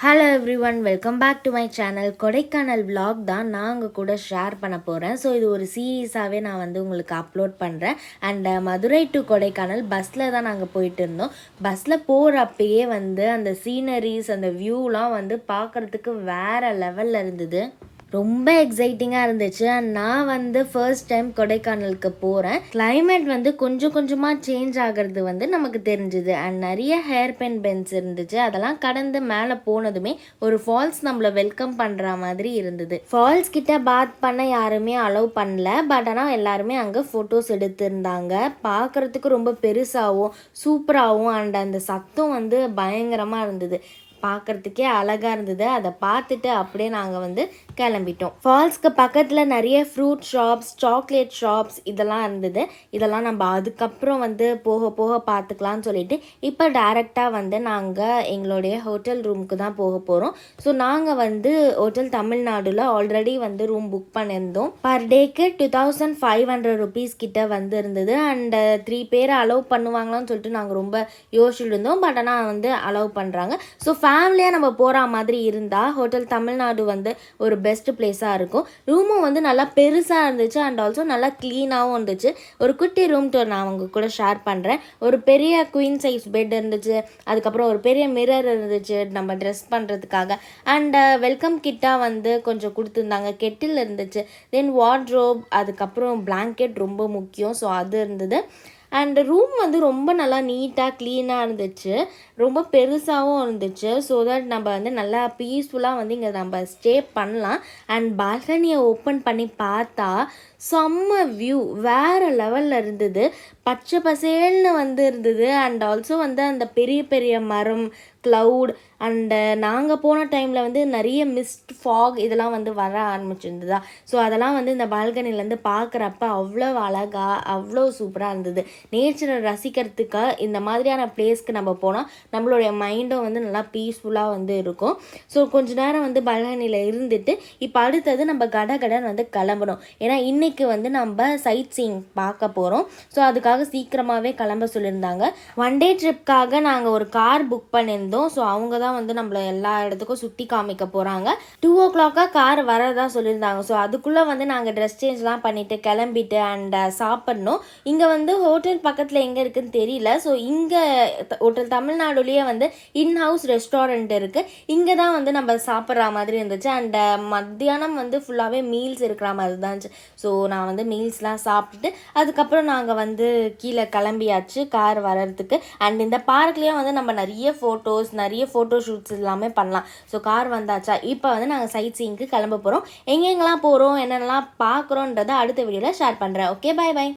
Hello everyone, welcome back to my channel. Kodaikanal vlog தான் நான் உங்கள் கூட ஷேர் பண்ண போகிறேன். ஸோ இது ஒரு சீரீஸாகவே நான் உங்களுக்கு அப்லோட் பண்ணுறேன். அண்ட் மதுரை டு கொடைக்கானல் பஸ்ஸில் தான் நாங்கள் போயிட்டு இருந்தோம். பஸ்ஸில் போகிறப்பயே அந்த சீனரிஸ், அந்த வியூலாம் பார்க்குறதுக்கு வேறு லெவலில் இருந்தது. ரொம்ப எக்ஸைட்டிங்காக இருந்துச்சு. அண்ட் நான் ஃபர்ஸ்ட் டைம் கொடைக்கானலுக்கு போகிறேன். கிளைமேட் கொஞ்சம் கொஞ்சமாக சேஞ்ச் ஆகிறது நமக்கு தெரிஞ்சுது. அண்ட் நிறைய ஹேர் பென் பென்ஸ் இருந்துச்சு. அதெல்லாம் கடந்து மேலே போனதுமே ஒரு ஃபால்ஸ் நம்மளை வெல்கம் பண்ணுற மாதிரி இருந்தது. ஃபால்ஸ் கிட்ட பாத் பண்ண யாருமே அலோவ் பண்ணல. பட் ஆனால் எல்லாருமே அங்கே ஃபோட்டோஸ் எடுத்திருந்தாங்க. பார்க்குறதுக்கு ரொம்ப பெருசாகவும் சூப்பராகவும் அண்ட் அந்த சத்தம் பயங்கரமாக இருந்தது. பார்க்குறதுக்கே அழகாக இருந்தது. அதை பார்த்துட்டு அப்படியே நாங்கள் கிளம்பிட்டோம். ஃபால்ஸ்க்கு பக்கத்தில் நிறைய ஃப்ரூட் ஷாப்ஸ், சாக்லேட் ஷாப்ஸ் இதெல்லாம் இருந்தது. இதெல்லாம் நம்ம அதுக்கப்புறம் போக போக பார்த்துக்கலான்னு சொல்லிட்டு இப்போ டைரெக்டாக நாங்கள் எங்களுடைய ஹோட்டல் ரூமுக்கு தான் போக போகிறோம். ஸோ நாங்கள் ஹோட்டல் தமிழ்நாடுல ஆல்ரெடி ரூம் புக் பண்ணியிருந்தோம். பர் டேக்கு 2500 rupees கிட்ட இருந்தது. அண்ட் 3 பேரை அலோவ் பண்ணுவாங்களான்னு சொல்லிட்டு நாங்கள் ரொம்ப யோசிச்சுட்டு இருந்தோம். பட் ஆனால் அலோவ் பண்ணுறாங்க. ஸோ ஃபேமிலியாக நம்ம போகிற மாதிரி இருந்தால் ஹோட்டல் தமிழ்நாடு ஒரு பெஸ்ட் பிளேஸாக இருக்கும். ரூமும் நல்லா பெருசாக இருந்துச்சு. அண்ட் ஆல்சோ நல்லா க்ளீனாகவும் இருந்துச்சு. ஒரு குட்டி ரூம் டூர் நான் அவங்க கூட ஷேர் பண்ணுறேன். ஒரு பெரிய குயின் சைஸ் பெட் இருந்துச்சு. அதுக்கப்புறம் ஒரு பெரிய மிரர் இருந்துச்சு நம்ம ட்ரெஸ் பண்ணுறதுக்காக. அண்ட் வெல்கம் கிட்டாக கொஞ்சம் கொடுத்துருந்தாங்க. கெட்டில் இருந்துச்சு. தென் வார்ட்ரோப், அதுக்கப்புறம் பிளாங்கெட் ரொம்ப முக்கியம். ஸோ அது இருந்தது. அண்ட் ரூம் ரொம்ப நல்லா நீட்டாக க்ளீனாக இருந்துச்சு. ரொம்ப பெருசாகவும் இருந்துச்சு. ஸோ தட் நம்ம நல்லா பீஸ்ஃபுல்லாக இங்கே நம்ம ஸ்டே பண்ணலாம். அண்ட் பால்கனியை ஓப்பன் பண்ணி பார்த்தா செம்ம வியூ வேறு லெவலில் இருந்தது. பச்சை பசேல்னு இருந்தது. அண்ட் ஆல்சோ அந்த பெரிய பெரிய மரம், க்ளவுட் அண்டு நாங்கள் போன டைமில் நிறைய மிஸ்ட், ஃபாக் இதெல்லாம் வர ஆரம்பிச்சிருந்ததா. ஸோ அதெல்லாம் இந்த பால்கனிலேருந்து பார்க்குறப்ப அவ்வளோ அழகாக, அவ்வளோ சூப்பராக இருந்தது. நேச்சரை ரசிக்கிறதுக்கு இந்த மாதிரியான பிளேஸ்க்கு நம்ம போனால் நம்மளுடைய மைண்டும் நல்லா பீஸ்ஃபுல்லாக இருக்கும். ஸோ கொஞ்ச நேரம் பால்கனியில் இருந்துட்டு இப்போ அடுத்தது நம்ம கடன் கிளம்பணும். ஏன்னா இன்றைக்கி நம்ம சைட் சீயிங் பார்க்க போகிறோம். ஸோ அதுக்காக சீக்கிரமாகவே கிளம்ப சொல்லியிருந்தாங்க. 1 டே ட்ரிப்காக நாங்கள் ஒரு கார் புக் பண்ணியிருந்தோம். ஸோ அவங்க தான் நம்மளை எல்லா இடத்துக்கும் சுற்றி காமிக்க போகிறாங்க. 2 o'clock கார் வரதா சொல்லியிருந்தாங்க. ஸோ அதுக்குள்ளே நாங்கள் ட்ரெஸ் சேஞ்ச்லாம் பண்ணிவிட்டு கிளம்பிட்டு அண்ட் சாப்பிட்ணும். இங்கே ஹோட்டல் பக்கத்தில் எங்கே இருக்குதுன்னு தெரியல. ஸோ இங்கே ஹோட்டல் தமிழ்நாடுலேயே இன்ஹவுஸ் ரெஸ்டாரண்ட் இருக்குது. இங்கே தான் நம்ம சாப்பிட்ற மாதிரி இருந்துச்சு. அண்ட் மத்தியானம் ஃபுல்லாகவே மீல்ஸ் இருக்கிற மாதிரி தான் இருந்துச்சு. ஸோ நான் மீல்ஸ்லாம் சாப்பிட்டுட்டு அதுக்கப்புறம் நாங்கள் கீழே கிளம்பியாச்சு கார் வர்றதுக்கு. அண்ட் இந்த பார்க்லேயும் நம்ம நிறைய ஃபோட்டோஸ், நிறைய ஃபோட்டோ ஷூட்ஸ் எல்லாமே பண்ணலாம். ஸோ கார் வந்தாச்சா, இப்போ நாங்கள் சைட் சீயிங்க்கு கிளம்ப போகிறோம். எங்கெங்கெல்லாம் போகிறோம், என்னென்னலாம் பார்க்குறோன்றதை அடுத்த வீடியோவில் ஷேர் பண்ணுறேன். Okay, bye by.